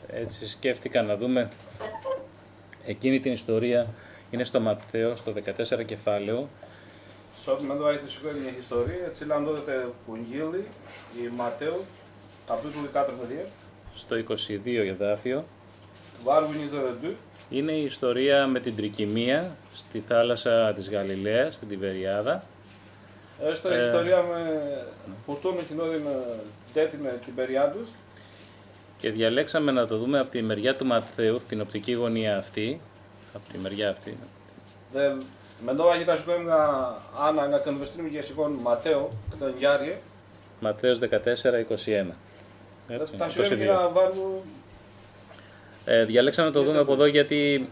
Έτσι σκέφτηκα να δούμε εκείνη την ιστορία. Είναι στο Ματθαίο, στο 14 κεφάλαιο. Sot mendoj të shikojmë një histori e cila ndodhet te Ungjilli i Mateut, kapitulli 14, Στο 22 εδάφιο. vargu 22. Είναι η ιστορία με την τρικυμία στη θάλασσα της Γαλιλαίας, στην Τιβεριάδα. Është historia me furtunën që ndodhi në detin e Tiberiadus. Και διαλέξαμε να το δούμε από τη μεριά του Ματθαίου, την οπτική γωνία αυτή, από τη μεριά αυτή. Dhe mendova që ta shikojmë nga këndvështrimi që e shikon Mateu këtë ngjarje. Ματθαίος 14-21. Έτσι, Ta shikojmë 22. nga vargu. Διαλέξαμε να το δούμε από εδώ γιατί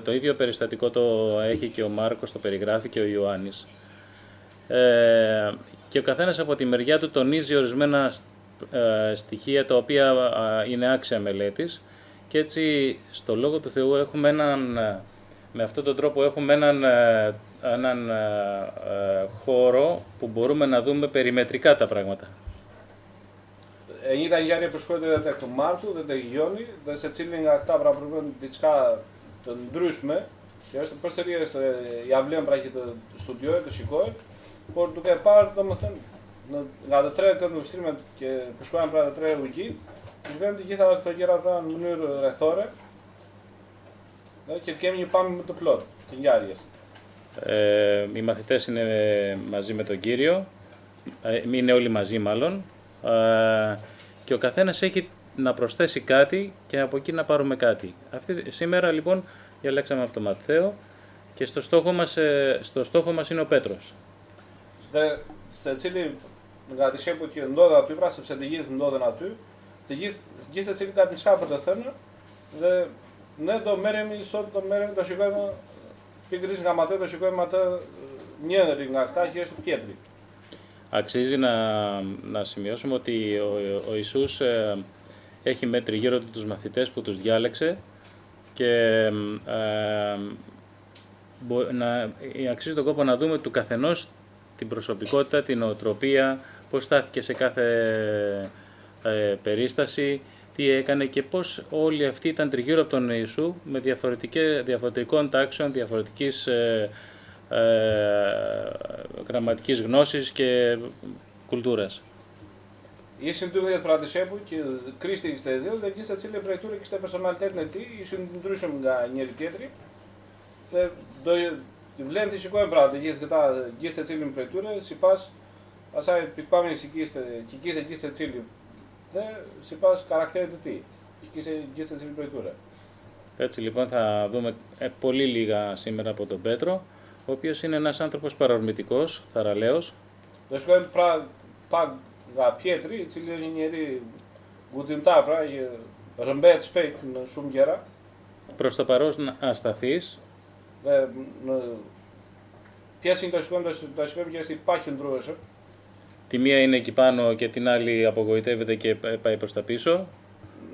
το ίδιο περιστατικό το έχει και ο Μάρκος, το περιγράφει και ο Ιωάννης. Και ο καθένας από τη μεριά του τονίζει ορισμένα στοιχεία τα οποία είναι άξια μελέτης και έτσι στο Λόγο του Θεού έχουμε με αυτόν τον τρόπο έχουμε έναν χώρο που μπορούμε να δούμε περιμετρικά τα πράγματα. E njëjta ngjarje përshkruhet edhe tek Marku dhe tek Joni, dhe secili nga këta pra përmend diçka të ndryshme, që është përsëri ja vlen pra që të studiohet, të shikohet, por duke parë domethënë nga të tre këndvështrimet që përshkruajnë pra të tre ugjit, shikojmë të gjitha këto gjëra pra në mënyrë rrethore, dhe që të kemi një pamje më të plotë të ngjarjes. Οι μαθητές είναι μαζί με τον Κύριο, είναι όλοι μαζί μάλλον, και ο καθένας έχει να προσθέσει κάτι και από εκεί να πάρουμε κάτι. Σήμερα λοιπόν διαλέξαμε από το Ματθαίο και στο στόχο μας είναι ο Πέτρος. Dhe secili nga dishepujt që ndodhen aty, pra sepse të gjithë ndodhen aty, gjithë secili ka diçka për të thënë dhe ne do shikojmë pikërisht nga Mateu, do shikojmë atë njëri nga këta që është Pietri. Αξίζει να σημειώσουμε ότι ο Ιησούς έχει με τριγύρω του τους μαθητές που τους διάλεξε και αξίζει τον κόπο να δούμε του καθενός την προσωπικότητα, την νοοτροπία, πώς στάθηκε σε κάθε περίσταση, τι έκανε και πώς όλοι αυτοί ήταν τριγύρω από τον Ιησού με διαφορετικών τάξεων, διαφορετικής γραμματικής γνώσης και κουλτούρας. Ishin 12 pra dishepujt që Krishti kishte zgjedhur dhe gjithë secili prej tyre kishte personalitetin e tij, ishin ndryshëm nga njëri tjetri. Dhe do vlen të shikojmë pra të gjithë këta, gjithë secilin prej tyre sipas asaj pikpamjes që kishte gjithë secili dhe sipas karakterit të tij. Kishte gjithë secili prej tyre. Έτσι λοιπόν θα δούμε πολύ λίγα σήμερα από τον Πέτρο, ο οποίος είναι ένας άνθρωπος παρορμητικός, θαραλέος. Do shikojmë pra pak nga Pietri, i cili është një njeri guximtar, pra që rrëmbehet shpejt në shumë gjëra. Προς το παρόν ασταθής. Dhe në pjesën do shikojmë që është i paqëndrueshëm. Τη μία είναι εκεί πάνω και την άλλη απογοητεύεται και πάει προς τα πίσω.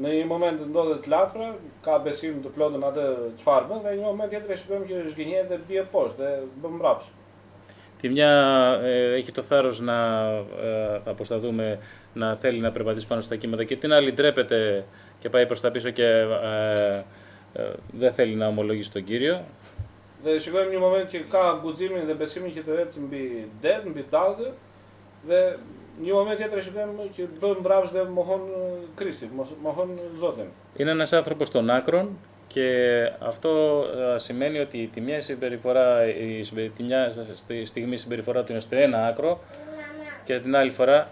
Në një moment ndodhet lart, pra ka besim të plotën atë çfarë bën, dhe në një moment tjetër e shikojmë që zgënjet dhe bie poshtë dhe bën mbrapsht. Τη μια έχει το θάρρος θα πώς θα δούμε, να θέλει να περπατήσει πάνω στα κύματα και την άλλη ντρέπεται και πάει προς τα πίσω και δεν θέλει να ομολογήσει τον Κύριο. Dhe shikojmë një moment që ka guximin dhe besimin që të ecë mbi det, mbi tallë, dhe një moment tjetër e shikojmë që bën mbrapsht dhe mohon Krishtin, mohon Zotin. Είναι ένας άνθρωπος των άκρων και αυτό σημαίνει ότι τη μια στιγμή η συμπεριφορά του είναι στο ένα άκρο και την άλλη φορά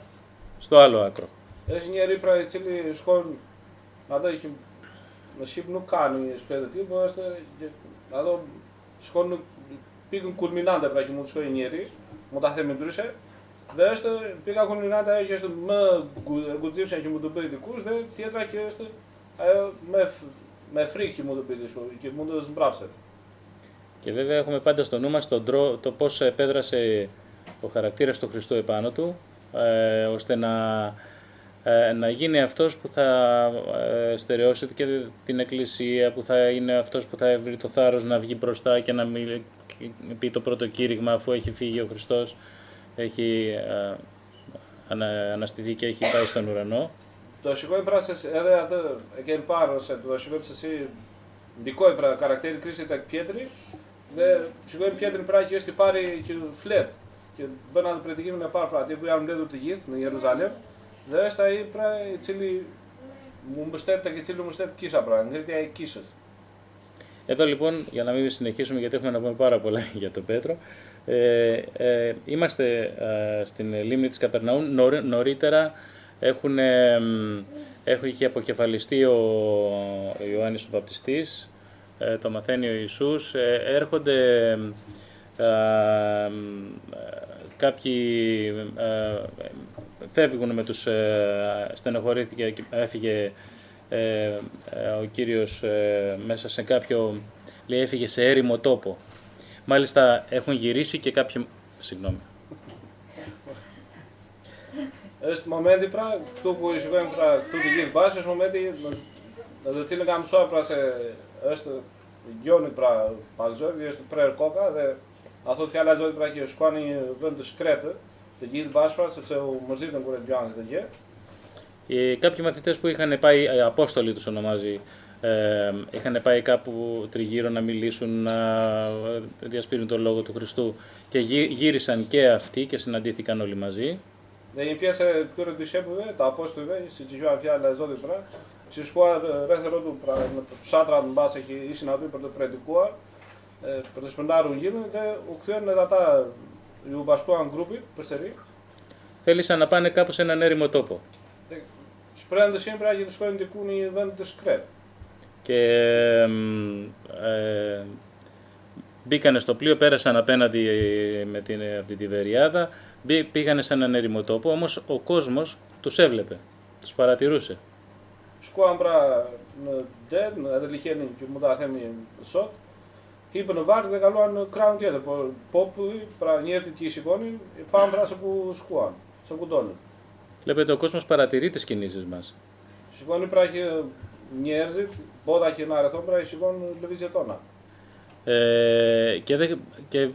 στο άλλο άκρο. Është njëri pra i cili shkon atë që në Shqip nuk ka një shprehje të tillë, por është ato shkon në pikën kulminante pra që mund të shkojë njëri, mund ta themi ndryshe, dhe është pika kulminante ajo që është më e guximshme që mund të bëjë dikush dhe tjetra që është ajo me frikë që mund të bëjë dikush, që mund të zmbrapset. Και βέβαια έχουμε πάντα στο νου μας το πώς επέδρασε ο χαρακτήρας του Χριστού επάνω του, ώστε να γίνει αυτός που θα στερεώσει και την Εκκλησία, που θα είναι αυτός που θα βρει το θάρρος να βγει μπροστά και να πει το πρώτο κήρυγμα αφού έχει φύγει ο Χριστός, έχει αναστηθεί και έχει πάει στον ουρανό. Το σηκώνει πράσινο, εδώ και πάρω σε το σηκώνει εσύ δικό χαρακτήρι κρίση τα πιέτρι, δε σηκώνει πιέτρι πράγει και πάρει και φλετ. Και μπαίνω να το πρετυχεί να πάρει πράγματι που κάνουν τέτοιο τη γη, στην Ιερουσαλήμ, δε στα ή πράγει τσίλι μου μπεστέπτα και τσίλι μου μπεστέπτα κίσα πράγμα, γιατί κίσες. Εδώ λοιπόν, για να μην συνεχίσουμε γιατί έχουμε να πούμε πάρα πολλά για τον Πέτρο, είμαστε στην λίμνη της Καπερναού. Νωρίτερα έχει αποκεφαλιστεί ο Ιωάννης ο Βαπτιστής, το μαθαίνει ο Ιησούς, έρχονται κάποιοι, φεύγουν με τους, στενοχωρήθηκε και έφυγε ο Κύριος μέσα σε κάποιο, λέει, έφυγε σε έρημο τόπο. Μάλιστα έχουν γυρίσει και κάποιοι, συγγνώμη. Este momenti pra tu ku i shkojmë pra këtu të gjithë bashkë është momenti në të cilën kam mësuar pra se është gjoni pra pagëzoi, është prerë koka dhe a thot fjala e Zotit pra që shkuan në një vend të shkretë të gjithë bashkë pra sepse u mërzitën kur e dëgjuan këtë gjë. Κάποιοι μαθητές που είχαν πάει, Απόστολοι τους ονομάζει, είχαν πάει κάπου τριγύρω να μιλήσουν, να διασπείρουν τον Λόγο του Χριστού και γύρισαν και αυτοί και συναντήθηκαν όλοι μαζί. Dhe një pjesë e këtyre dishepujve, të apostujve, siç quhen fjala e Zotit pra, që shkuar rreth rrotull pra në fshatrat mbase që ishin aty për të predikuar, për të shpërndarë ungjillin dhe u kthyen edhe ata ju bashkuan grupit përsëri. Θέλησαν να πάνε κάπου σε έναν έρημο τόπο. Dhe shprehen dëshirën pra që të shkojnë diku në një vend të shkret. Και μπήκανε στο πλοίο, πέρασαν απέναντι από την Τιβεριάδα, πήγανε σε έναν έρημο τόπο, όμως ο κόσμος τους έβλεπε, τους παρατηρούσε. Shkuan pra në det, në atë liqenin që mund ta themi sot, hipën në varg dhe kaluan në krahun tjetër, por populli, pra njerëzit që i shikonin, pan pra se ku shkuan, se ku dolën. Βλέπετε, ο κόσμος παρατηρεί τις κινήσεις μας. Shikoni pra që njerëzit, bota që na rrethon pra i shikon lëvizjet tona. Και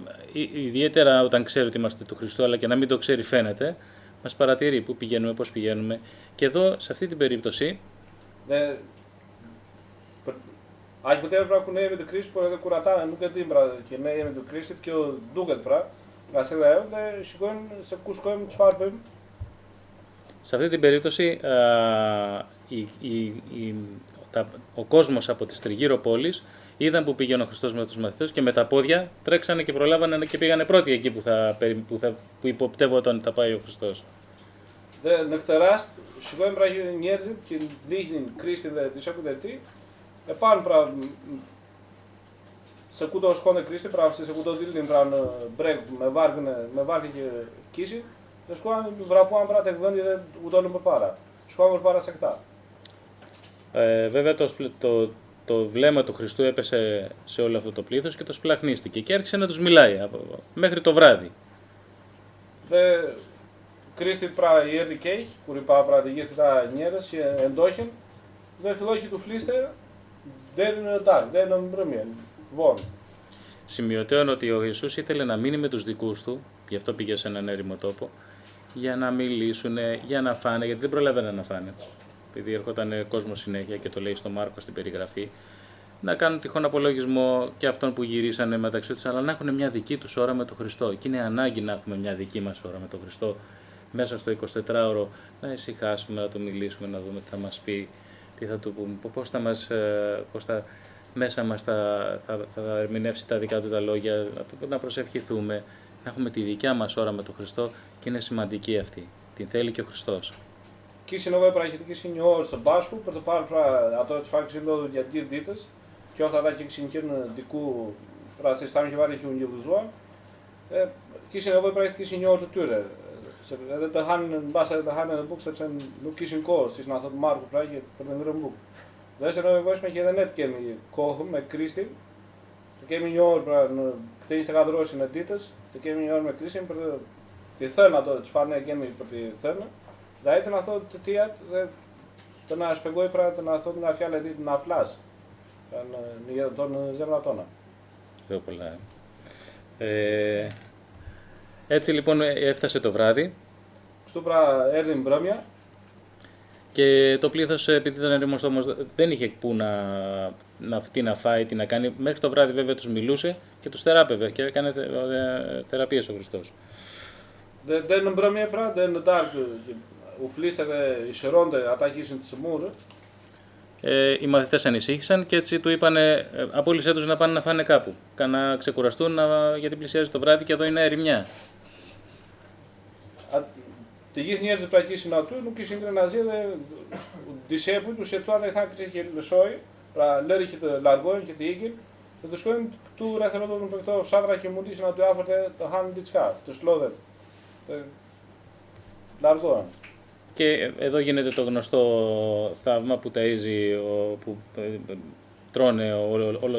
ιδιαίτερα όταν ξέρει ότι είμαστε του Χριστού, αλλά και να μην το ξέρει φαίνεται, μας παρατηρεί πού πηγαίνουμε, πώς πηγαίνουμε. Και εδώ, σε αυτή την περίπτωση, aq më tepër pra kur ne jemi të Krishtit, por edhe kur ata nuk e dinë pra që ne jemi të Krishtit, kjo duket pra nga sjellja jonë dhe shikojnë se ku shkojmë, çfarë bëjmë. Σε αυτή την περίπτωση, ο κόσμος από τις τριγύρω πόλεις είδαν που πήγαινε ο Χριστός με τους μαθητές και με τα πόδια τρέξανε και προλάβανε και πήγανε πρώτοι εκεί που υποπτεύονταν θα πάει ο Χριστός. Dhe në këtë rast, shikojmë pra që njerëzit që ndihnin Krishtin dhe dishepujt e tij, e pan pra se ku do shkonte Krishti, pra se ku do dilnin pra në breg me vargën që kishin, dhe shkuan vrapuan pra tek vendi dhe u dolën përpara. Shkuan përpara se këta. Βέβαια το βλέμμα του Χριστού έπεσε σε όλο αυτό το πλήθος και το σπλαχνίστηκε και άρχισε να τους μιλάει μέχρι το βράδυ. Dhe Krishtit pra i erdhi keq, kur i pa pra të gjithë këta njerëz që e ndoqën, dhe filloi që t'u fliste deri në darkë, deri në mbrëmje, vonë. Σημειωτέων ότι ο Ιησούς ήθελε να μείνει με τους δικούς του, γι' αυτό πήγε σε έναν έρημο τόπο, για να μιλήσουν, για να φάνε, γιατί δεν προλαβαίναν να φάνε. Επειδή έρχονταν κόσμος συνέχεια και το λέει στο Μάρκο στην περιγραφή, να κάνουν τυχόν απολογισμό και αυτών που γυρίσανε μεταξύ τους, αλλά να έχουν μια δική τους ώρα με τον Χριστό. Και είναι ανάγκη να έχουμε μια δική μας ώρα με τον Χριστό μέσα στο 24ωρο, να ησυχάσουμε, να το μιλήσουμε, να δούμε τι θα μας πει, τι θα του πούμε, πώς θα μέσα μας θα ερμηνεύσει τα δικά του τα λόγια, να προσευχηθούμε, να έχουμε τη δικιά μας ώρα με τον Χριστό και είναι σημαντική αυτή. Την θέλει και ο Χριστός. Kishin nevojë pra që të kishin një orë së bashku për të parë pra ato çfarë kishin ndodhur gjatë gjithë ditës, qoftë ata që kishin qenë diku pra se shtamë që varet që u ngjellëzuan, kishin nevojë pra të kishin një orë të tyre, edhe të hanë mbas edhe të hanë edhe bukë sepse nuk kishin kohë, siç na thot Marku pra që për të ngrënë bukë. Dhe është e nevojshme që edhe ne të kemi kohë me Krishtin, të kemi një orë pra në këtë 24 orë në ditës, të kemi një orë me Krishtin për të thënë ato çfarë ne kemi për të thënë. Dhe ai të na thotë të tijat dhe të na shpjegoj pra të na thotë nga fjala e tij na flas në jetën tonë, në zemrat tona. Λέω πολλά. Έτσι λοιπόν έφτασε το βράδυ Κστού πρα έρδιν μπρόμια. Και το πλήθος, επειδή ήταν έρημος όμως, δεν είχε που τι να φάει, τι να κάνει. Μέχρι το βράδυ βέβαια τους μιλούσε και τους θεράπευε και έκανε θεραπείες ο Χριστός. Δεν μπρόμια πρα, δεν τάρκ. Ουφλίστευε ισερώνται ατάχισαν τη μούρ. Οι μαθητές ανησύχησαν και έτσι του είπανε, απόλυσέ τους να πάνε να φάνε κάπου. Να ξεκουραστούν γιατί πλησιάζει το βράδυ και εδώ είναι ερημιά. Τη γύθνιες de πλακή συνατού, νου και συγκριναζίδε δισέπου του σε τσουάδε θα και λεσόι, πρα λέρει και το λαργόιν και τη ήγη, και το σκόιν του ρεθερό τον παικτό σάδρα και μουντής να του άφερτε το χάνι τη τσχά, το σλόδε, το λαργόιν. Και εδώ γίνεται το γνωστό θαύμα που ταΐζει, που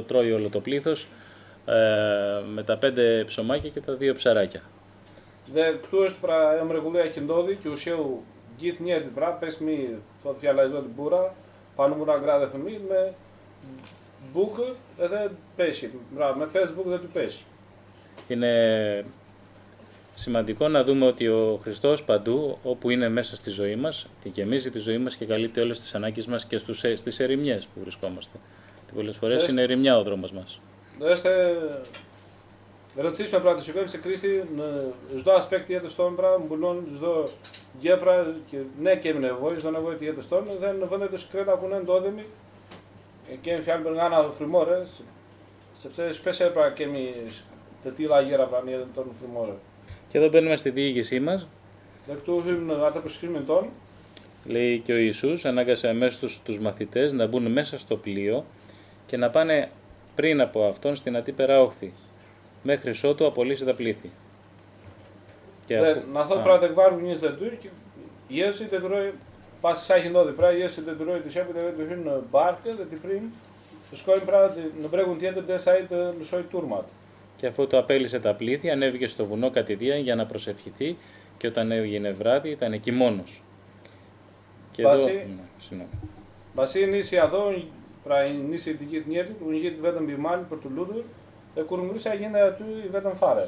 τρώει όλο το πλήθος, με τα 5 ψωμάκια και τα 2 ψαράκια. Δε κτούες πρα εμρεγουλία κεντόδι και ουσίου γύθνιες de πρα, πες μη θα φιαλαζό την μπούρα, πάνω μου να γκράδε φεμί, με μπουκ δεν πέσει, με πες μπουκ δεν του πέσει. Είναι σημαντικό να δούμε ότι ο Χριστός παντού, όπου είναι μέσα στη ζωή μας, την γεμίζει τη ζωή μας και καλύπτει όλες τις ανάγκες μας και στις ερημιές που βρισκόμαστε. Και πολλές φορές είναι ερημιά ο δρόμος μας. Ρățește prea și vrem să Cristi își dă aspect iată ston prea mbulon își dă gepra ne kem nevoie își dă nevoie de iată ston then vende de screda cu ne dodemi kem fial bergana frumore se special prea kemi te tila gera prea ne ton frumore. Και εδώ μπαίνουμε στη διήγησή μας. Δεκτού hymn ata beschriven ton. Λέει και ο Ιησούς ανάγκασε αμέσως τους μαθητές να μπουν μέσα στο πλοίο και να πάνε πριν από αυτόν στην ατύπερα όχθη, μέχρι ότου απολύσει τα πλήθη. Να θω πράγματι βάρουν νιες δεν του και Ιέσου δεν τρώει πας σάχιν δόδι πράγμα, Ιέσου δεν τρώει τους έπειτα δεν του χύνουν μπάρκα, δεν την πριν, τους κόιν πράγματι να μπρέγουν τίέντε δεν σάιτ λουσόι τούρματ. Και αφού το απέλυσε τα πλήθη, ανέβηκε στο βουνό κατηδίαν για να προσευχηθεί και όταν έβγαινε βράδυ ήταν εκεί μόνος. Και Βασί νήσι εδώ, πράγματι νήσι την γύθνιέζη, που γύθνιέζη βέταν μπιμάλι προ του λούδου, κουρμουρούσα γίνεται του η βέταν φάρε.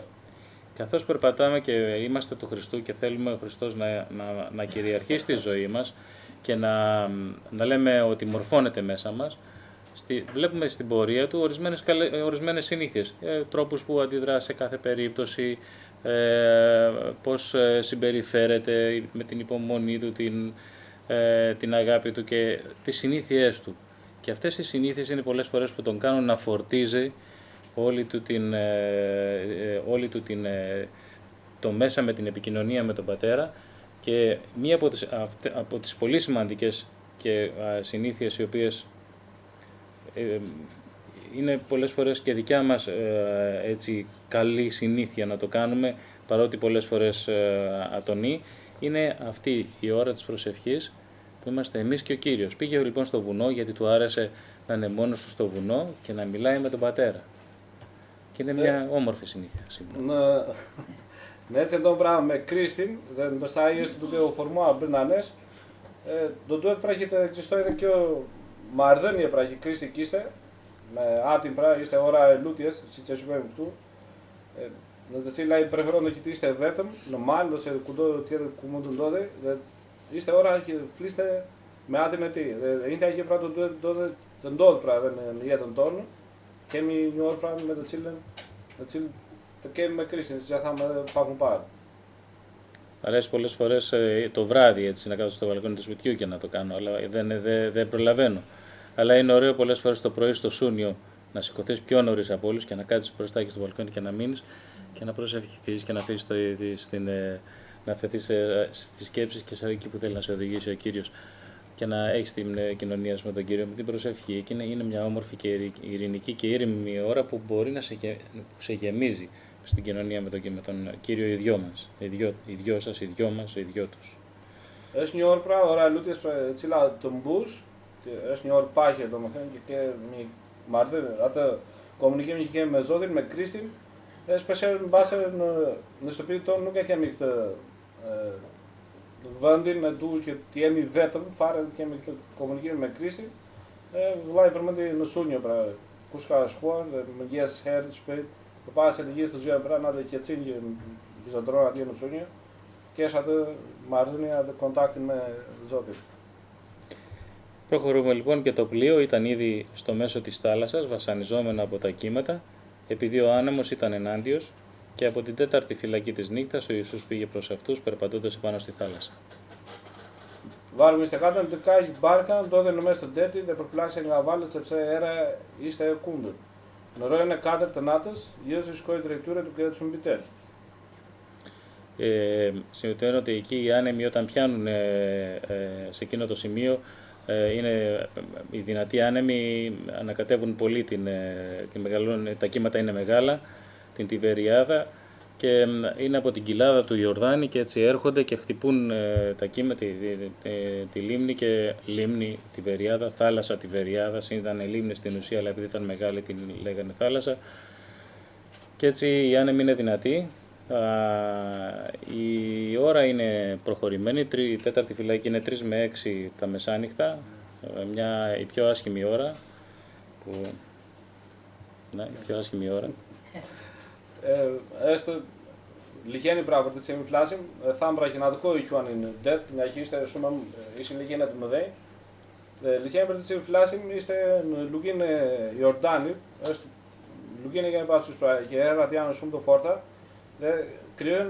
Καθώς περπατάμε και είμαστε του Χριστού και θέλουμε ο Χριστός να κυριαρχεί στη ζωή μας και να λέμε ότι μορφώνεται μέσα μας, βλέπουμε στην πορεία του ορισμένες συνήθειες, τρόπους που αντιδρά σε κάθε περίπτωση, πώς συμπεριφέρεται με την υπομονή του, την αγάπη του και τις συνήθειές του. Και αυτές οι συνήθειες είναι πολλές φορές που τον κάνουν να φορτίζει το μέσα με την επικοινωνία με τον Πατέρα και μία από τις πολύ σημαντικές και συνήθειες οι οποίες είναι πολλές φορές και δικιά μας έτσι καλή συνήθεια να το κάνουμε παρότι πολλές φορές ατονεί, είναι αυτή η ώρα της προσευχής που είμαστε εμείς και ο Κύριος. Πήγε λοιπόν στο βουνό γιατί του άρεσε να είναι μόνος του στο βουνό και να μιλάει με τον Πατέρα. Και είναι μια όμορφη συνήθεια. Ναι, έτσι εδώ πράγμα με Κρίστιν, δεν το σάγει του το φορμό αμπρινανές, το τούτο πράγεται εξιστόιδε και ο Μαρδένια πράγει Κρίστη κίστε, με άτιν πράγει είστε ώρα λούτιες, σιτσεσουμένου του, να τα τσίλα υπερχρόνο και είστε βέτομ, νομάλ, σε κουντό τιέρ κουμούντουν τότε, είστε ώρα και φλίστε με άτιν ετή, είναι εκεί πράγμα τον τότε πράγμα, δεν είναι τον τόνο, και μη νιώr πράγμα με το τσίλεν, και με Κρίστιν, θα με πάγουν πάρα. Αρέσει πολλές φορές το βράδυ έτσι, να κάθω στο μπαλκόνι του σπιτιού και να το κάνω, αλλά δεν προλαβαίνω. Αλλά είναι ωραίο πολλές φορές το πρωί στο Σούνιο να σηκωθείς πιο νωρίς από όλους και να κάτσεις μπροστά και στο μπαλκόνι και να μείνεις και να προσευχηθείς και να αφαιθείς στις σκέψεις και σε εκεί που θέλει να σε οδηγήσει ο Κύριος και να έχεις την κοινωνία σου με τον Κύριο, με την προσευχή. Και είναι μια όμορφη και ειρηνική και ήρεμη ώρα που μπορεί να σε γεμίζει στην κοινωνία με τον Κύριο οι δυο μας, οι δυο σας, οι δυο μας, οι δυο τους. Έχει μια ώρα ώρα λούτιες τσίλα τον μπούς, έχει μια ώρα πάχε το μαχαίρι και μη μάρτε, άτα κομμουνική και με ζώδιν, με Κρίστιν, σπεσέρ μπάσερ στο πίτι τον νούκα και μη βάντιν να του και τι έμει βέτον, φάρε και μη κομμουνική με Κρίστιν, βλάει περμέντι νοσούνιο πρα, κούσκα σχόλ, με γες χέρι σπίτι, το πάσε τη γύρω του ζωή πρα, να δε και τσίνγε βυζαντρό αντί νοσούνιο, κέσατε μαρδίνια de contact με ζώτη. Προχωρούμε λοιπόν και το πλοίο ήταν ήδη στο μέσο της θάλασσας, βασανιζόμενο από τα κύματα, επειδή ο άνεμος ήταν ενάντιος και από την τέταρτη φυλακή της νύχτας ο Ιησούς πήγε προς αυτούς περπατώντας επάνω στη θάλασσα. Waarom is de katten de kai barka door de meeste 30 de verplaatsing naar Wallet se era iste kunde. Νορόινε κάτερ τενάτες, Ιησούς κόη τρεκτούρα του και του μπιτέρ. Σημαίνει ότι εκεί οι άνεμοι όταν πιάνουν σε εκείνο το σημείο οι δυνατοί άνεμοι ανακατεύουν πολύ τα κύματα είναι μεγάλα, την Τιβεριάδα και είναι από την κοιλάδα του Ιορδάνη και έτσι έρχονται και χτυπούν τα κύματα, τη λίμνη και λίμνη Τιβεριάδα, θάλασσα Τιβεριάδας, ήταν λίμνη στην ουσία αλλά επειδή ήταν μεγάλη την λέγανε θάλασσα και έτσι οι άνεμοι είναι δυνατοί. Η ώρα είναι προχωρημένη, η τέταρτη φυλακή είναι 3 με 6 τα μεσάνυχτα, η πιο άσχημη ώρα. Ναι, η πιο άσχημη ώρα. Licheni praat het zijn inflatie, Thambra je naar de kooi kwam in det, na je is er zomaar is in licheni het model. De licheni praat het zijn inflatie is de Lugin Jordani, is Lugin geen pas gesproken, je hebt ja een som te forta. De creën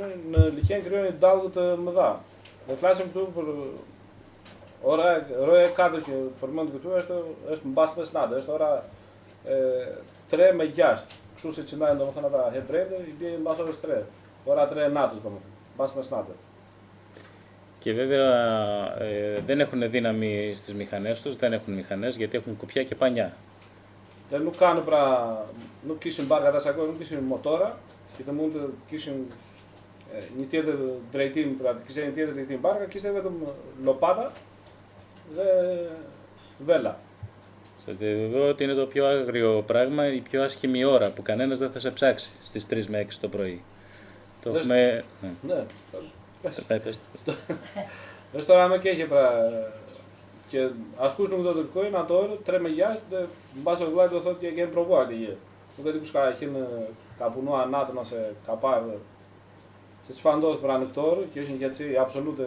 licheni creën dal het meda. De inflatie moet voor ora roe kader je permand que tu is bast best nada, is ora 3 με γιάστ. Ξούσε τσινάει να μάθω να τα hebreide, η οποία είναι μπάσο στρέ. Ώρα τρε νάτος το μπάσο με σνάτε. Και βέβαια δεν έχουν δύναμη στις μηχανές τους, δεν έχουν μηχανές γιατί έχουν κουπιά και πανιά. Δεν νου κάνουν πρα, νου κίσουν μπάρκα τα σακό, νου κίσουν μοτόρα και το μόνο κίσουν νητήρε τρεϊτήν, κίσουν νητήρε τρεϊτήν μπάρκα, κίσουν λοπάτα, βέλα. Σας διαβεβαιώ ότι είναι το πιο άγριο πράγμα, η πιο άσχημη ώρα που κανένας δεν θα σε ψάξει στις 3 με 6 το πρωί. Το έχουμε... Ναι. Πες. Δες τώρα με και έχει και ασκούσουν το τουρκό είναι τώρα, τρέμε γιάς, μπάσο γλάτι το θότι και είναι προβόα και ούτε τύπους είναι καπουνού ανάτομα σε καπάρ, σε τσφαντός πρανεκτόρ και όχι γιατί absolute.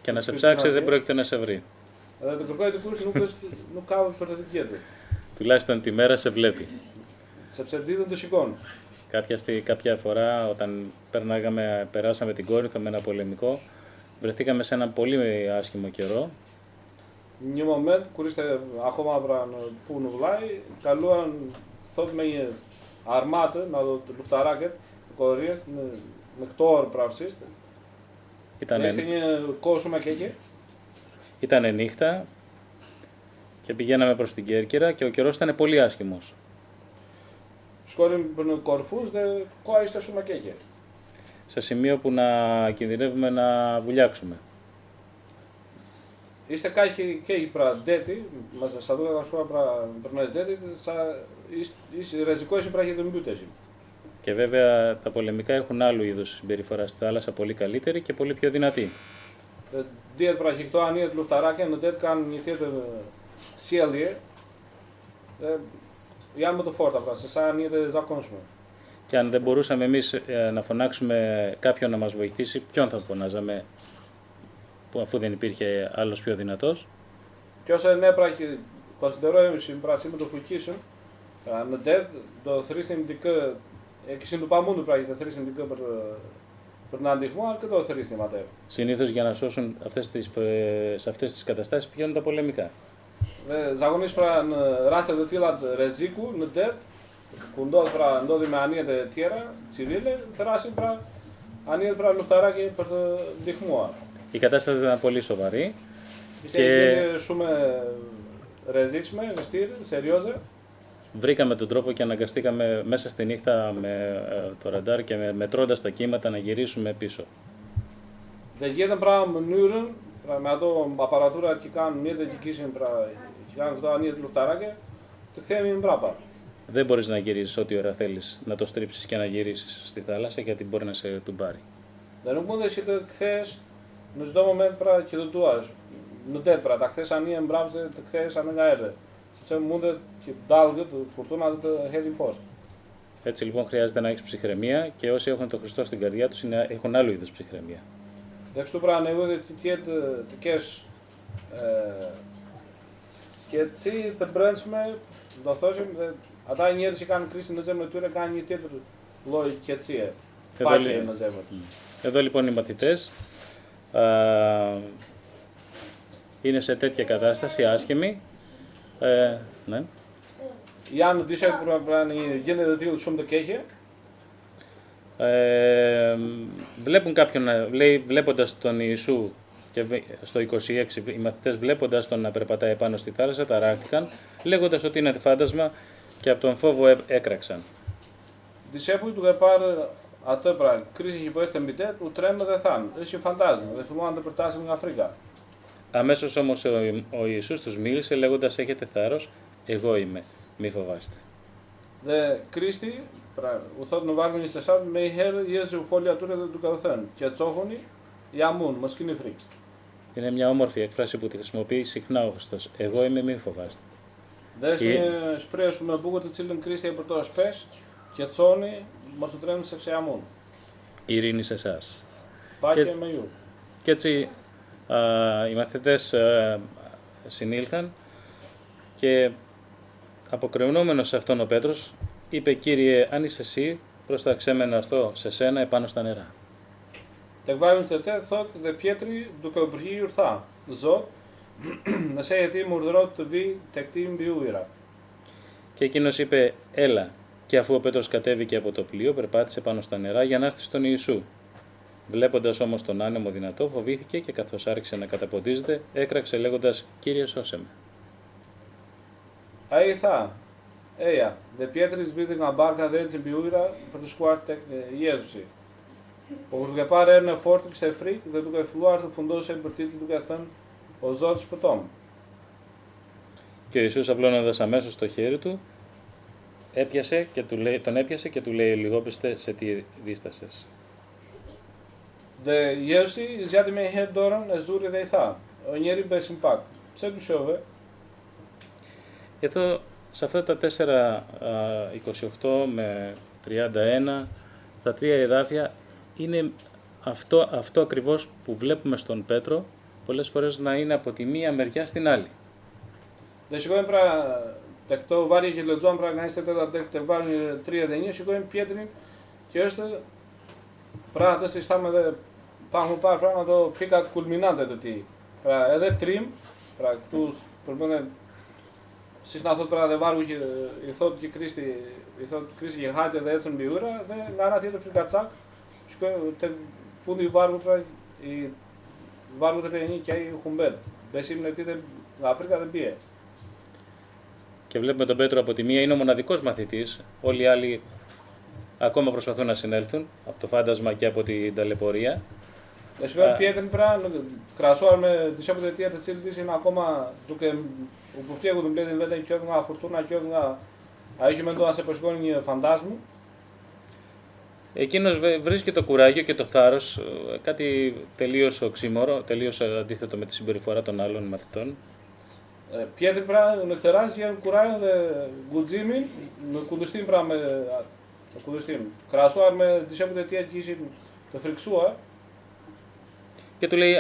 Και να σε ψάξει δεν πρόκειται να σε βρει. Το τουρκό τύπους νου κάβει περτατική του. Τουλάχιστον τη μέρα σε βλέπει. Σε ψευδίδουν το σηκώνει. Κάποια φορά όταν περάσαμε την Κόρινθο με ένα πολεμικό, βρεθήκαμε σε ένα πολύ άσχημο καιρό. Një moment kur ishte akoma pra në punë vllai, kaluan thot me një armatë, na do të luftaraket, të Korrës në këto orë praktикisht. Ishte një kohë shumë e keqe. Ήταν νύχτα και πηγαίναμε προς την Κέρκυρα και ο καιρός ήταν πολύ άσχημος. Shkonim për në Korfuz dhe koha ishte shumë e keqe. Σε σημείο που να κινδυνεύουμε να βουλιάξουμε. Ishte kaq keq pra deti, sa duhet ka shkuar pra përmes detit, sa rrezikoheshin pra që të mbuteshin. Και βέβαια τα πολεμικά έχουν άλλου είδους συμπεριφορά στη θάλασσα, πολύ καλύτερη και πολύ πιο δυνατή. Dihet pra që këto anijet luftarake në det kanë një tjetër sjellje. Janë më të forta pra se sa anijet e zakonshme. Και αν δεν μπορούσαμε εμείς να φωνάξουμε κάποιον να μας βοηθήσει, ποιον θα φωνάζαμε, αφού δεν υπήρχε άλλος πιο δυνατός. Και όσο ναι pra që konsiderojmë pra si më të fuqishëm, në det do thrisnim dikë, kishin të pamundur pra që të thrisnim dikë për na ndihmuar, këtë do thrisnim atëherë. Συνήθως για να σώσουν σε αυτές τις καταστάσεις πηγαίνουν τα πολεμικά. Dhe zakonisht pra në raste të tilla të rreziku në det, ku ndodhi me anijet e tjera civile, thrasin pra anijet pra luftarake për të ndihmuar. Η κατάσταση ήταν πολύ σοβαρή. Και shumë rrezikshme, vështirë, serioze. Βρήκαμε τον τρόπο και αναγκαστήκαμε μέσα στη νύχτα με το ραντάρ και μετρώντας τα κύματα να γυρίσουμε πίσω. Dhe gjetëm pra mënyrën, pra me ato aparatura që kanë mjetet që kishin pra që kanë këto anijet luftarake, të kthehemi mbrapa. Δεν μπορείς να γυρίσεις ό,τι ώρα θέλεις, να το στρίψεις και να γυρίσεις στη θάλασσα γιατί μπορεί να σε τουμπάρει. Dhe nuk mundesh që të kthehesh në çdo moment pra që të duash. Në det pra ta kthesh anijen mbrapsht të kthehesh anë nga erë. Sepse mundet që dallgët, furtuna të hedhin poshtë. Έτσι λοιπόν χρειάζεται να έχεις ψυχραιμία και όσοι έχουν τον Χριστό στην καρδιά τους έχουν άλλου είδους ψυχραιμία. Dhe kështu pra nevojë të kesh sketësi të brendshme, do thoshim, dhe ata njerëz që kanë Krishtin në zemrën e tyre kanë një tjetër lloj qetësie, paqe në zemër. Εδώ λοιπόν οι μαθητές είναι σε τέτοια κατάσταση άσχημη. Ναι. Janë disa pra në një gjendje të tillë shumë të keqe. Βλέπουν κάποιον, λέει, βλέποντας τον Ιησού και στο 26 οι μαθητές βλέποντας τον να περπατάει επάνω στη θάλασσα ταράχτηκαν, λέγοντας ότι είναι φάντασμα και από τον φόβο έκραξαν. Discepujt duke parë atë pra Krishtin që po ishte mbi det, u tremën dhe thanë, është një fantazmë dhe filluan të përtasin nga frika. Αμέσως όμως ο Ιησούς τους μίλησε λέγοντας έχετε θάρρος, εγώ είμαι, μη φοβάστε. Dhe Krishti, pra u thot në vargun 27, me i herë Jezu u foli atyre dhe duke u thënë, qetësofuni, jam unë, mos keni frikë. Είναι μια όμορφη έκφραση που τη χρησιμοποιεί συχνά ο Χριστός. Εγώ είμαι, μη φοβάστε. Dhe është një shprehje shumë e bukur të cilën Krishti e përdor shpesh, qetësoni, mos u tremoni sepse jam unë. Ειρήνη σε εσάς. Paqe me ju. Και έτσι οι μαθητές συνήλθαν και αποκρευνόμενος σε αυτόν ο Πέτρος είπε «Κύριε, αν είσαι εσύ, πρόσταξέ με να έρθω σε σένα επάνω στα νερά». Tek vargu 28 thot dhe Pietri duke u përgjigjur tha, Zot, nëse e ti më urdhëron të vi tek ti mbi ujëra. Και εκείνος είπε «Έλα». Και αφού ο Πέτρος κατέβηκε από το πλοίο, περπάτησε πάνω στα νερά για να έρθει στον Ιησού. Βλέποντας όμως τον άνεμο δυνατό, φοβήθηκε και καθώς άρχισε να καταποντίζεται, έκραξε λέγοντας «Κύριε, σώσε με». Ai tha, eja, dhe Pietri zbriti nga barka dhe ecë mbi ujëra për të shkuar tek Jezusi. Po kur duke parë erën e fortë kishte frikë dhe duke filluar të fundosej për titël duke thënë, O Zot, shpëto më. Και ο Ιησούς απλώνοντας αμέσως το χέρι του, τον έπιασε και του λέει «Λιγόπιστε, σε τι δίστασες». Dhe Jezusi i zgjati me herë dorën e zuri dhe i tha, O njeri besim pak, pse dyshove? Εδώ, σε αυτά τα 4, 28 με 31, στα 3 εδάφια, είναι αυτό ακριβώς που βλέπουμε στον Πέτρο, πολλές φορές να είναι από τη μία μεριά στην άλλη. Dhe shikojmë pra, te këto varje që lexuam pra nga 28 deri te vargu 31, shikojmë Pietrin që është pra atë si thamë edhe pa më parë pra ato pikat kulminante të tij. Pra edhe trim, pra këtu përmendet siç na thot pra edhe vargu që i thot Krishti që hajde dhe ecën mbi ujëra dhe nga ana tjetër frikacak, shkojmë te fundi i vargut pra i vargut të 31 që ai humbet. Besimin e tij nga frika dhe bie. Και βλέπουμε τον Πέτρο από τη μία είναι ο μοναδικός μαθητής, όλοι οι άλλοι ακόμα προσπαθούν να συνέλθουν από το φάντασμα και από την ταλαιπωρία. Dhe shkojmë Pietrin pra, krahasuar me discepujt e tjerë të cilët ishin akoma duke u përpjekur të mbledhin veten qoftë nga fortuna, qoftë nga ajo që mendoan se po shkonin një fantazmë. Εκείνος βρίσκει το κουράγιο και το θάρρος, κάτι τελείως οξύμορο, τελείως αντίθετο με τη συμπεριφορά των άλλων μαθητών. Pietri pra në këtë rast gjen kurajin dhe guximin në kundërshtim pra me krahasuar me discepujt e tjerë që ishin të frikësuar. Και του λέει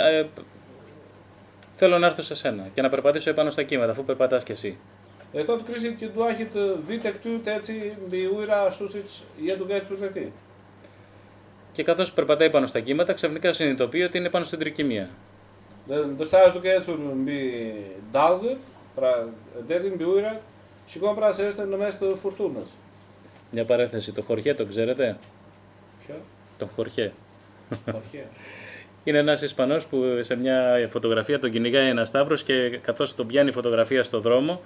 θέλω να έρθω σε σένα και να περπατήσω επάνω στα κύματα αφού περπατάς κι εσύ. E thot Krishti që dua që të vi tek ty të eci mbi ujëra ashtu siç je duke ecur tek ti. Και καθώς περπατάει πάνω στα κύματα, ξαφνικά συνειδητοποιεί ότι είναι πάνω στην τρικυμία. Dhe ndërsa është duke ecur mbi dallgët, pra detin mbi ujërat, shikon pra se është në mes të furtunës. Μια παρένθεση, το χορχέ το ξέρετε? Ποιο? Το χορχέ. Χορχέ. Είναι ένας Ισπανός που σε μια φωτογραφία τον κυνηγάει ένας σταύρος και καθώς τον πιάνει η φωτογραφία στο δρόμο,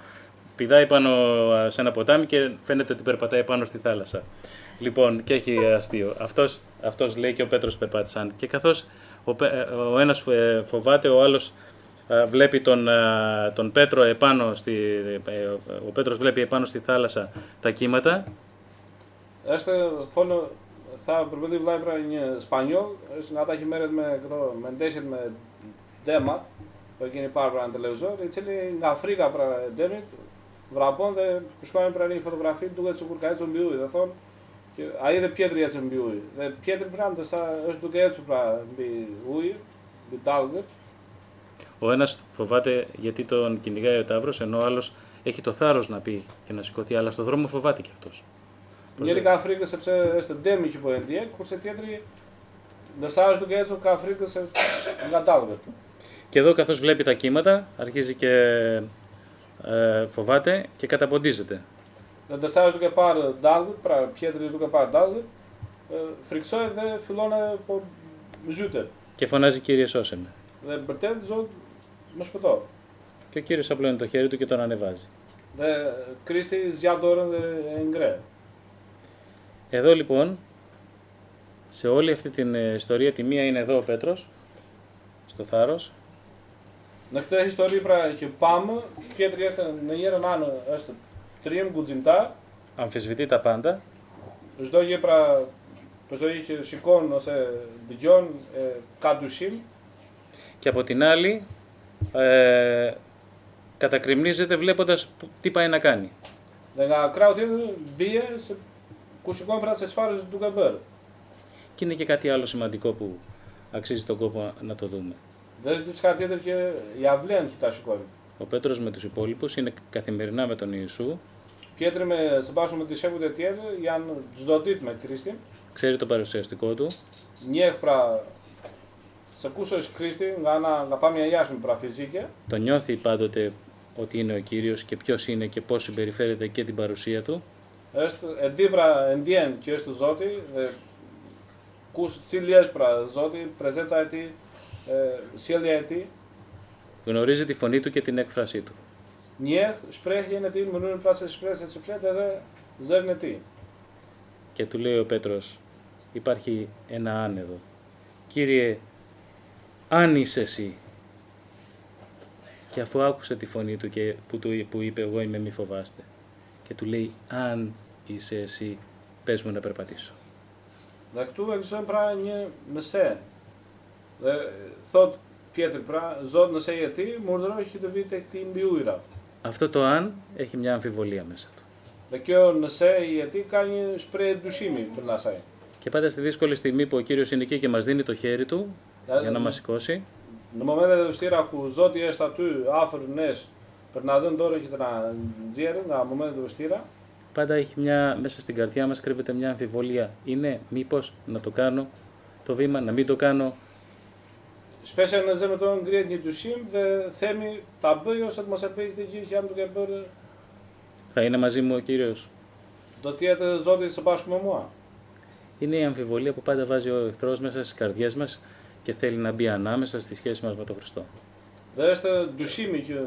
πηδάει πάνω σε ένα ποτάμι και φαίνεται ότι περπατάει πάνω στη θάλασσα. Λοιπόν, και έχει αστείο. Αυτός λέει και ο Πέτρος περπάτησαν. Και καθώς ο ένας φοβάται, ο άλλος βλέπει τον Πέτρο ο Πέτρος βλέπει επάνω στη θάλασσα τα κύματα. Θα përmendim vllai pra një spanjoll, është nga ata që merret me ndeshjet me dema, po e keni parë pra në televizor, i cili nga frika pra e demit vrapon dhe shkojnë pra një fotografi duket sikur ka ecur mbi ujë, dhe thonë që ai dhe Pietri ecën mbi ujë. Dhe Pietri pra ndërsa është duke ecur pra mbi ujë, Μπιτάλγερ. Ο ένας φοβάται γιατί τον κυνηγάει ο Ταύρος, ενώ ο άλλος έχει το θάρρος να πει και να σηκωθεί, αλλά στον δρόμο φοβάται κι αυτός. Njëri ka frikë sepse është demi që po e ndjek, kurse tjetri ndërsa është duke ecur ka frikë se nga dallgët. Και εδώ καθώς βλέπει τα κύματα, αρχίζει και φοβάται και καταποντίζεται. Dhe ndërsa është duke parë dallgët, pra Pietri është duke parë dallgët, friksohet dhe fillon po zhytet. Και φωνάζει «Κύριε σώσε με». Dhe vërtet Zot më shpëto. Και ο Κύριος απλώνει το χέρι του και τον ανεβάζει. Dhe Krishti zgjat dorën dhe e ngre. Εδώ λοιπόν, σε όλη αυτή την ιστορία, τη μία είναι εδώ ο Πέτρος, στο θάρρος. Në këtë histori pra që pamë, Pietri është në njërën anë është trim guximtar, Αμφισβητεί τα πάντα çdo gjë pra për çdo gjë që shikon ose dëgjon ka dyshim. και από την άλλη κατακριμνίζεται βλέποντας τι πάει να κάνει. Dhe nga krahu tjetër bie se ku shikon pra se çfarë është duke bërë. Και είναι και κάτι άλλο σημαντικό που αξίζει τον κόπο να το δούμε. Dhe është diçka tjetër që ja vlen që ta shikojmë. Ο Πέτρος με τους υπόλοιπους είναι καθημερινά με τον Ιησού, Pietri së bashku me dishepujt e tjerë janë çdo ditë me Krishtin. ξέρει το παρουσιαστικό του, Njeh pra se kush është Krishti nga pamja jashtme pra fizike. το νιώθει πάντοτε ότι είναι ο Κύριος και ποιος είναι και πώς συμπεριφέρεται και την παρουσία του. E di pra e ndjen që është Zoti dhe cili është pra Zoti, prezenca e tij, sjellja e tij. Γνωρίζει τη φωνή του και την έκφρασή του. Njeh shprehjen e tij, mënyrën pra se shpreh se flet edhe zërin e tij. Και του λέει ο Πέτρος, υπάρχει ένα αν εδώ. Κύριε, αν είσαι εσύ. Και αφού άκουσε τη φωνή του και που είπε εγώ είμαι μη φοβάστε. Και του λέει, αν είσαι εσύ, πες μου να περπατήσω. Dhe këtu ekziston pra një nëse. Dhe thot Pietri pra, Zot nëse je ti, më urdhëroj që të vi tek ti mbi ujëra. Αυτό το αν έχει μια αμφιβολία μέσα του. Dhe kjo nëse je ti ka një shprehje dyshimi brenda saj. Και πάντα στη δύσκολη στιγμή που ο Κύριος είναι εκεί και μας δίνει το χέρι του για να μας σηκώσει, Në momentet e vështira ku Zoti është aty afër nesh për na dhënë dorën që të na nxjerrë nga momentet e vështira, πάντα έχει μέσα στην καρδιά μας κρύβεται μια αμφιβολία. Είναι μήπως να το κάνω το βήμα, να μην το κάνω. shpesh në zemrën tonë ngrihet një dyshim dhe themi ta bëj ose të mos e bëj këtë gjë që jam duke bërë, Θα είναι μαζί μου ο Κύριος. do të jetë Zoti së bashku me mua. Είναι η αμφιβολία που πάντα βάζει ο εχθρός μέσα στις καρδιές μας και θέλει να μπει ανάμεσα στη σχέση μας με τον Χριστό. Dhe është dyshimi që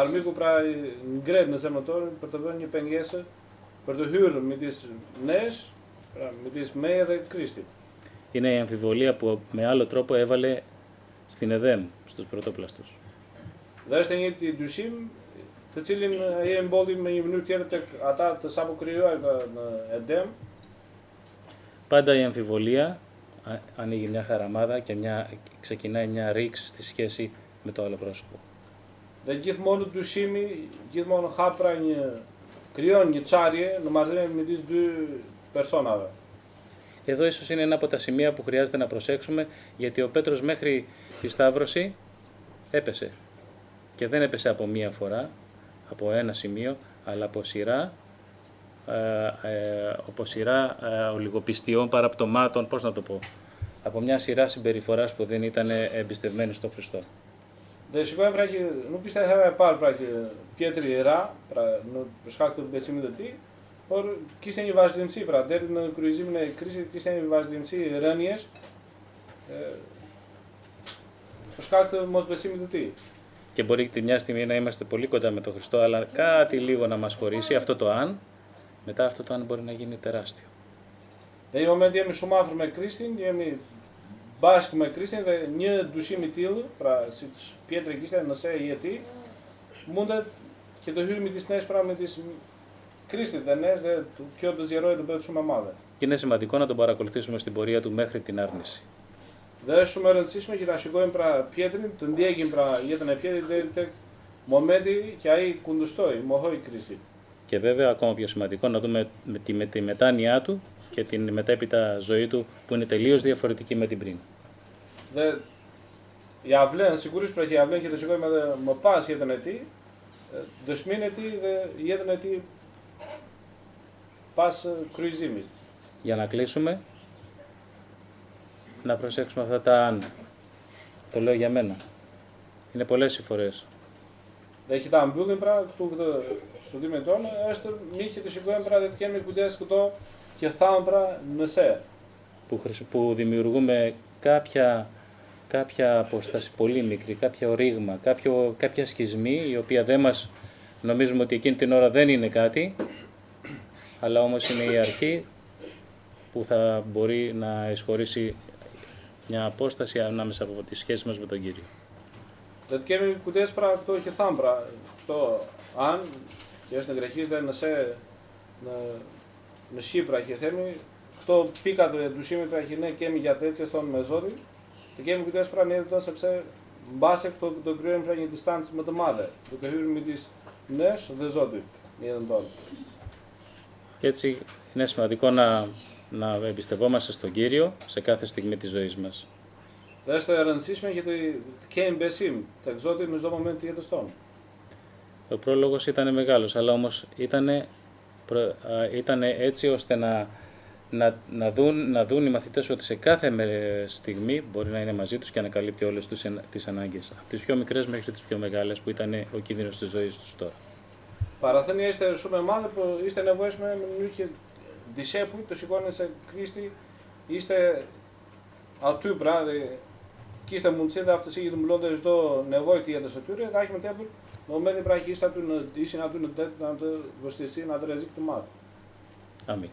armiku pra ngret në zemrën tonë për të vënë një pengesë për të hyrë midis nesh, pra midis meje dhe Krishtit. Είναι η αμφιβολία που με άλλο τρόπο έβαλε στην Εδέμ, στους πρωτοπλαστούς. Dhe është e njëjti dyshim të cilin ai e mbolli me një mënyrë tjetër tek ata të sapo krijuar në Edem. Πάντα η αμφιβολία ανοίγει μια χαραμάδα και ξεκινάει μια ρήξη στη σχέση με το άλλο πρόσωπο. Dhe gjithmonë dyshimi, gjithmonë hap pra krijon një çarje në marrëdhënien midis dy personave. Εδώ ίσως είναι ένα από τα σημεία που χρειάζεται να προσέξουμε, γιατί ο Πέτρος μέχρι τη Σταύρωση έπεσε. Και δεν έπεσε από μία φορά, από ένα σημείο, αλλά από σειρά ολιγοπιστιών, παραπτωμάτων, πώς να το πω, από μια σειρά συμπεριφοράς που δεν ήταν εμπιστευμένη στον Χριστό. Dhe shikojmë pra që nuk ishte hera e parë pra që Pietri i ra, pra për shkak të besimit të tij, por kishte një vazhdimsi pra deri në kryqëzimin e Krishtit kishte një vazhdimsi rënjesh për shkak të mosbesimit të tij. Και μπορεί τη μια στιγμή να είμαστε πολύ κοντά με τον Χριστό, αλλά κάτι λίγο να μας χωρίσει αυτό το αν, μετά αυτό το αν μπορεί να γίνει τεράστιο. Në një moment jemi shumë afër me Krishtin, jemi bashkë me Krishtin dhe një dyshim i tillë, pra siç Pietri kishte nëse je ti, mundet që të hyjë midis nesh pra midis Krishtit dhe nesh dhe kjo të zgjerojë të bëhet shumë e madhe. Και είναι σημαντικό να τον παρακολουθήσουμε στην πορεία του μέχρι την άρνηση. Dhe është shumë e rëndësishme që ta shikojmë pra Pietrin, të ndjekim pra jetën e Pietrit deri tek momenti që ai kundërshtoi, mohoi Krishtin. Και βέβαια ακόμα πιο σημαντικό να δούμε με τη μετάνοιά του και την μετέπειτα ζωή του που είναι τελείως διαφορετική με την πριν. Dhe η αυλέν, σίγουρης πρέπει η αυλέν και το σηκώει με πάση για τον ετή, δεσμήνεται για τον ετή πας κρουιζίμι. Για να κλείσουμε, να προσέξουμε αυτά τα αν. Το λέω για μένα. Είναι πολλές οι φορές. Έχει τα αμπούδιν πράγμα στο δίμετρον, έστω μη και το σηκώει πράγμα δεν και κουτές κουτό και θάμπρα νεσέ. Που δημιουργούμε κάποια απόσταση πολύ μικρή, κάποια ορίγμα, κάποια σχισμή, η οποία δεν μας νομίζουμε ότι εκείνη την ώρα δεν είναι κάτι, αλλά όμως είναι η αρχή που θα μπορεί να εισχωρήσει μια απόσταση ανάμεσα από τη σχέση μας με τον Κύριο. Δεν και κουτές πράγμα το και θάμπρα, το αν και στην γραχής δεν να Σύπρα και θέμει, το πήκα του Σίμητρα και ναι και για τέτοια στον μεζόδι, και μου κουτές πράγμα είναι τόσο ψε μπάσεκ το κρύο πράγμα για διστάνση με το μάδε, το καθίρι με τις νες δεν ζώδι, είναι τώρα. Και έτσι είναι σημαντικό να εμπιστευόμαστε στον Κύριο σε κάθε στιγμή της ζωής μας. Δεν στο ερανσίσουμε και το και εμπεσίμ, τα εξώδη με στο moment για το στόν. Ο πρόλογος ήταν μεγάλος, αλλά όμως ήταν έτσι ώστε να δουν οι μαθητές ότι σε κάθε στιγμή μπορεί να είναι μαζί τους και να καλύπτει όλες τις ανάγκες. Από τις πιο μικρές μέχρι τις πιο μεγάλες που ήταν ο κίνδυνος της ζωής τους τώρα. Παραθένει είστε σούμε μάδε που είστε νεβόησμε με και δισέπου, το σηκώνε σε Κρίστη, είστε ατού μπράδε και είστε μουντσίδα αυτές οι δουλειώντες εδώ νεβόητη για τα σωτούρια, θα έχουμε τέμπλ, νομένει πράγει είστε να του να το βοστήσει να το ρεζίκ του μάδε. Αμήν.